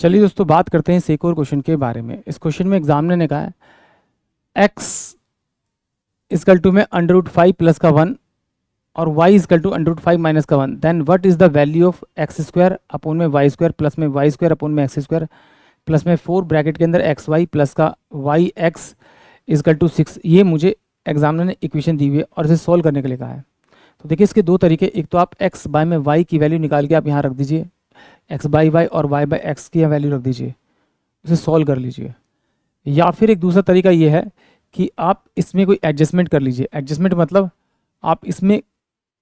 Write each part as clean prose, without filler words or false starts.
चलिए दोस्तों, बात करते हैं इस एक और क्वेश्चन के बारे में। इस क्वेश्चन में एग्जामिनर ने कहा है x इजकल टू में अंडर रूट 5 प्लस का 1 और y equal to under root 5 minus का 1, then what is the value of X square upon में वाई स्क्वायर प्लस में वाई स्क्वायर अपोन में एक्स स्क्वायर प्लस में 4 ब्रैकेट के अंदर एक्स वाई प्लस का वाई एक्स इजकल टू 6। ये मुझे एग्जामिनर ने इक्वेशन दी हुई है और इसे सॉल्व करने के लिए कहा है। तो देखिए इसके दो तरीके, एक तो आप x बाय में y की वैल्यू निकाल के आप यहाँ रख दीजिए, x बाई y और y बाई x की वैल्यू रख दीजिए, उसे सॉल्व कर लीजिए। या फिर एक दूसरा तरीका ये है कि आप इसमें कोई एडजस्टमेंट कर लीजिए। एडजस्टमेंट मतलब आप इसमें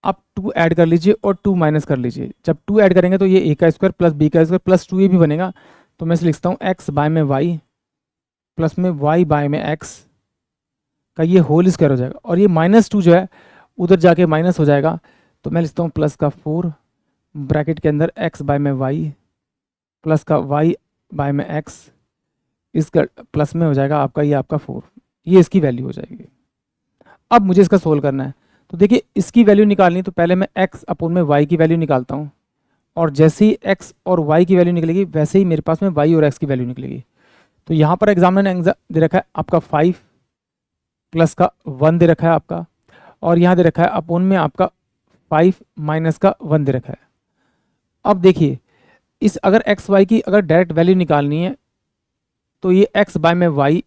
आप 2 ऐड कर लीजिए और 2 माइनस कर लीजिए। जब 2 ऐड करेंगे तो ये a का स्क्वायर प्लस b का स्क्वायर प्लस 2 ये भी बनेगा। तो मैं इसे लिखता हूँ x बाय में y प्लस में y बाय में x का ये होल स्क्वायर हो जाएगा, और ये -2 जो है उधर जाके माइनस हो जाएगा। तो मैं लिखता हूँ प्लस का 4 ब्रैकेट के अंदर x बाय में y प्लस का y बाय में x, इसका प्लस में हो जाएगा आपका ये आपका 4, ये इसकी वैल्यू हो जाएगी। अब मुझे इसका सोल्व करना है। तो देखिए इसकी वैल्यू निकालनी है तो पहले मैं x अपोन में y की वैल्यू निकालता हूँ, और जैसे ही x और y की वैल्यू निकलेगी वैसे ही मेरे पास में y और x की वैल्यू निकलेगी। तो यहाँ पर एग्जामिनर ने दे रखा है आपका 5 प्लस का 1 दे रखा है आपका, और यहाँ दे रखा है अपोन में आपका 5 माइनस का 1 दे रखा है। अब देखिए इस अगर एक्स वाई की अगर डायरेक्ट वैल्यू निकालनी है तो ये x बाय में y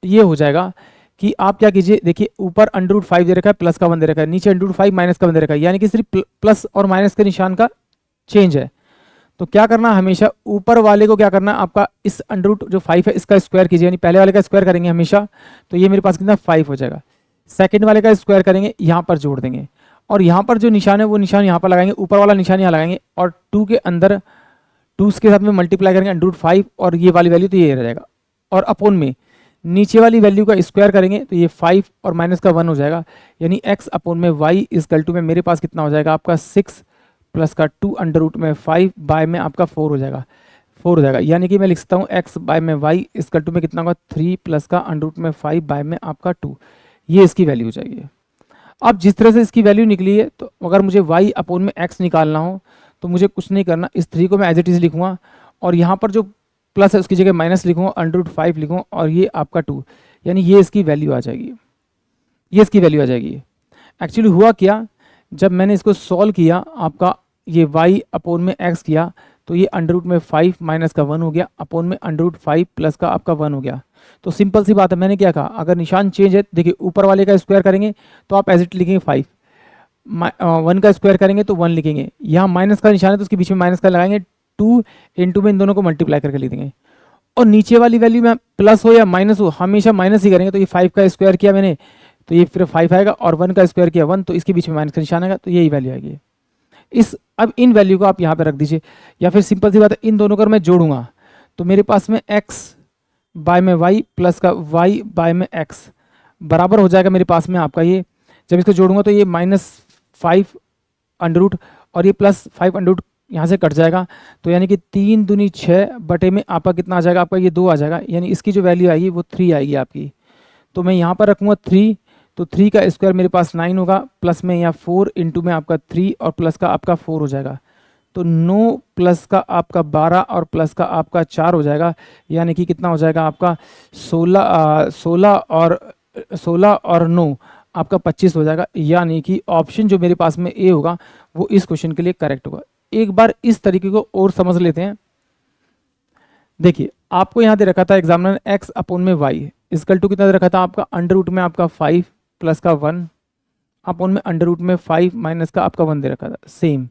ये हो जाएगा कि आप क्या कीजिए, देखिए ऊपर अंडर रूट 5 दे रखा है प्लस का 1 दे रखा है, नीचे अंडर रूट 5 माइनस का 1 दे रखा है, यानी कि सिर्फ प्लस और माइनस के निशान का चेंज है। तो क्या करना, हमेशा ऊपर वाले को क्या करना, आपका इस अंडर रूट जो 5 है इसका स्क्वायर कीजिए, यानी पहले वाले का स्क्वायर करेंगे हमेशा, तो ये मेरे पास कितना 5 हो जाएगा। सेकंड वाले का स्क्वायर करेंगे, यहाँ पर जोड़ देंगे, और यहाँ पर जो निशान है वो निशान यहाँ पर लगाएंगे, ऊपर वाला निशान यहाँ लगाएंगे, और 2 के अंदर 2 के साथ में मल्टीप्लाई करेंगे अंडर रूट 5, और ये वाली वैल्यू तो ये रह जाएगा, और अपोन में नीचे वाली वैल्यू का स्क्वायर करेंगे तो ये 5 और माइनस का 1 हो जाएगा, यानी x अपोन में y इजकल टू में मेरे पास कितना हो जाएगा आपका 6 प्लस का 2 अंडर रूट में 5 बाय में आपका 4 हो जाएगा, 4 हो जाएगा। यानी कि मैं लिख सकता हूँ x बाय में y इजकल टू में कितना होगा 3 प्लस का अंडर रूट में 5 बाय में आपका 2, ये इसकी वैल्यू हो जाएगी। अब जिस तरह से इसकी वैल्यू निकली है, तो अगर मुझे y अपोन में x निकालना हो तो मुझे कुछ नहीं करना, इस 3 को मैं एज इट इज लिखूँगा, और यहाँ पर जो प्लस है उसकी जगह माइनस लिखूँगा, अंडर रूट 5 लिखूँगा, और ये आपका 2, यानी ये इसकी वैल्यू आ जाएगी, ये इसकी वैल्यू आ जाएगी। एक्चुअली हुआ क्या, जब मैंने इसको सॉल्व किया आपका ये y अपोन में x किया, तो ये अंडर रूट में 5 माइनस का 1 हो गया, अपोन में अंडर रूट 5 प्लस का आपका 1 हो गया। तो सिंपल सी बात है, मैंने क्या कहा, अगर निशान चेंज है, देखिए ऊपर वाले का स्क्वायर करेंगे तो आप एज इट लिखेंगे 5, 1 का स्क्वायर करेंगे तो 1 लिखेंगे, यहाँ माइनस का निशान है तो उसके बीच में माइनस का लगाएंगे, 2 इंटू में इन दोनों को मल्टीप्लाई करके लिख देंगे, और नीचे वाली वैल्यू में प्लस हो या माइनस हो हमेशा माइनस ही करेंगे। तो ये 5 का स्क्वायर किया मैंने तो ये फिर 5 आएगा, और 1 का स्क्वायर किया 1 तो इसके बीच में माइनस का निशान आएगा, तो यही वैल्यू आएगी। अब इन वैल्यू को आप यहाँ पे रख दीजिए, या फिर सिंपल सी बात है, इन दोनों को मैं जोड़ूंगा तो मेरे पास में x बाय में y प्लस का y बाय में x बराबर हो जाएगा मेरे पास में आपका ये, जब इसको जोड़ूंगा तो ये -5 अंडर रूट और ये +5 अंडर रूट यहाँ से कट जाएगा, तो यानी कि 3 दूनी 6 बटे में आपका कितना आ जाएगा, आपका ये 2 आ जाएगा, यानी इसकी जो वैल्यू आएगी वो 3 आएगी आपकी। तो मैं यहाँ पर रखूँगा 3, तो 3 का स्क्वायर मेरे पास 9 होगा, प्लस में यहाँ 4 इंटू में आपका 3 और प्लस का आपका 4 हो जाएगा, तो 9 प्लस का आपका 12 और प्लस का आपका 4 हो जाएगा, यानी कि कितना हो जाएगा आपका 16 और 9 आपका 25 हो जाएगा। यानी कि ऑप्शन जो मेरे पास में ए होगा वो इस क्वेश्चन के लिए करेक्ट होगा। एक बार इस तरीके को और समझ लेते हैं। देखिए आपको यहाँ दे रखा था एग्जामिनर x अपोन में y इजकल टू कितना दे रखा था आपका अंडर रूट में आपका 5 प्लस का 1 अपोन में अंडर रूट में 5 माइनस का आपका 1 दे रखा था। सेम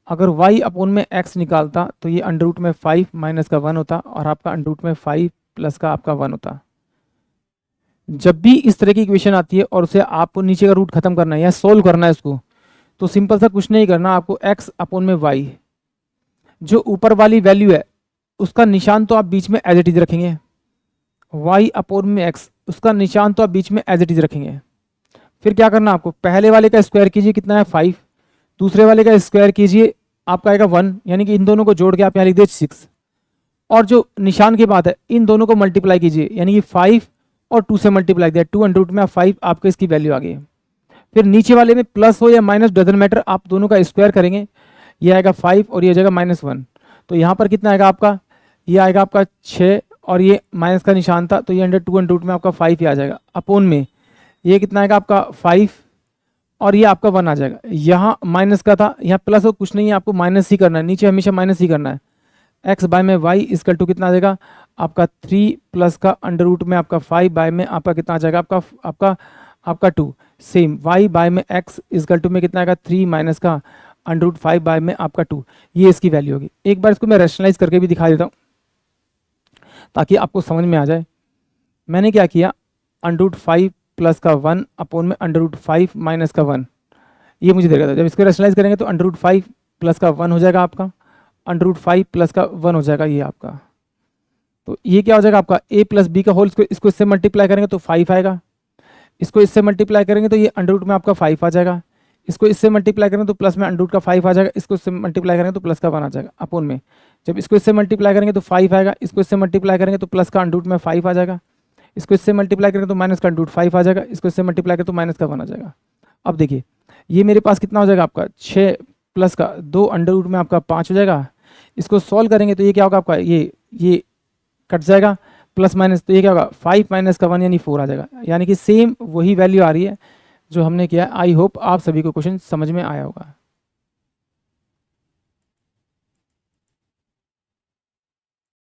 अगर y अपोन में x निकालता तो ये अंडर रूट में 5 माइनस का 1 होता, और आपका अंडर रूट में 5 प्लस का आपका 1 होता। जब भी इस तरह की इक्वेशन आती है और उसे आपको नीचे का रूट खत्म करना है या सोल्व करना है इसको, तो सिंपल सा कुछ नहीं करना, आपको x अपोन में y जो ऊपर वाली वैल्यू है उसका निशान तो आप बीच में एज इट इज रखेंगे, y अपोन में x उसका निशान तो आप बीच में एज इट इज रखेंगे। फिर क्या करना, आपको पहले वाले का स्क्वायर कीजिए, कितना है 5, दूसरे वाले का स्क्वायर कीजिए आपका आएगा 1, यानी कि इन दोनों को जोड़ के आप यहाँ लिख दीजिए 6, और जो निशान की बात है इन दोनों को मल्टीप्लाई कीजिए, यानी कि 5 और 2 से मल्टीप्लाई किया 2 अंडर रूट में 5 आपको इसकी वैल्यू आ गई। फिर नीचे वाले में प्लस हो या माइनस डजंट मैटर, आप दोनों का स्क्वायर करेंगे, ये आएगा 5 और ये हो जाएगा -1, तो यहाँ पर कितना आएगा आपका ये आएगा आपका 6 और ये माइनस का निशान था तो ये अंडर 2 अंडर रूट में आपका 5 ही आ जाएगा। अपोन में ये कितना आएगा आपका 5 और ये आपका 1 आ जाएगा। यहाँ माइनस का था, यहाँ प्लस हो कुछ नहीं है, आपको माइनस ही करना है, नीचे हमेशा माइनस ही करना है। एक्स बाय में वाई इजकल टू कितना आ जाएगा आपका 3 प्लस का अंडर रूट में आपका 5 बाय में आपका कितना आ जाएगा आपका 2। सेम वाई बाय में एक्स इजकल टू में कितना आएगा 3 माइनस का अंडर रूट 5 बाय में आपका 2। ये इसकी वैल्यू होगी। एक बार इसको मैं रैशनलाइज करके भी दिखा देता हूँ ताकि आपको समझ में आ जाए। मैंने क्या किया, अंडर रूट 5 प्लस का 1 अपोन में अंडर रूट 5 माइनस का 1 ये मुझे देगा था। जब इसको रैशनलाइज करेंगे तो अंडर रूट 5 प्लस का 1 हो जाएगा आपका, अंडर रूट 5 प्लस का 1 हो जाएगा ये आपका। तो ये क्या हो जाएगा आपका a प्लस बी का होल, इसको इससे मल्टीप्लाई करेंगे तो 5 आएगा, इसको इससे मल्टीप्लाई करेंगे तो ये अंडर रूट में आपका 5 आ जाएगा, इसको इससे मल्टीप्लाई करेंगे तो प्लस में अंडर रूट का 5 आ जाएगा, इसको इससे मल्टीप्लाई करेंगे तो प्लस का 1 आ जाएगा अपोन में। जब इसको इससे मल्टीप्लाई करेंगे तो 5 आएगा, इसको इससे मल्टीप्लाई करेंगे तो प्लस का अंडर रूट में 5 आ जाएगा, इसको इससे मल्टीप्लाई करेंगे तो माइनस का अंडर रूट 5 आ जाएगा, इसको इससे मल्टीप्लाई करेंगे तो माइनस का 1 आ जाएगा। अब देखिए ये मेरे पास कितना हो जाएगा आपका 6 प्लस का 2 अंडर रूट में आपका 5 हो जाएगा। इसको सॉल्व करेंगे तो ये क्या होगा आपका ये कट जाएगा प्लस माइनस, तो ये क्या होगा 5 माइनस का 1 यानी 4 आ जाएगा। यानी कि सेम वही वैल्यू आ रही है जो हमने किया। आई होप आप सभी को क्वेश्चन समझ में आया होगा।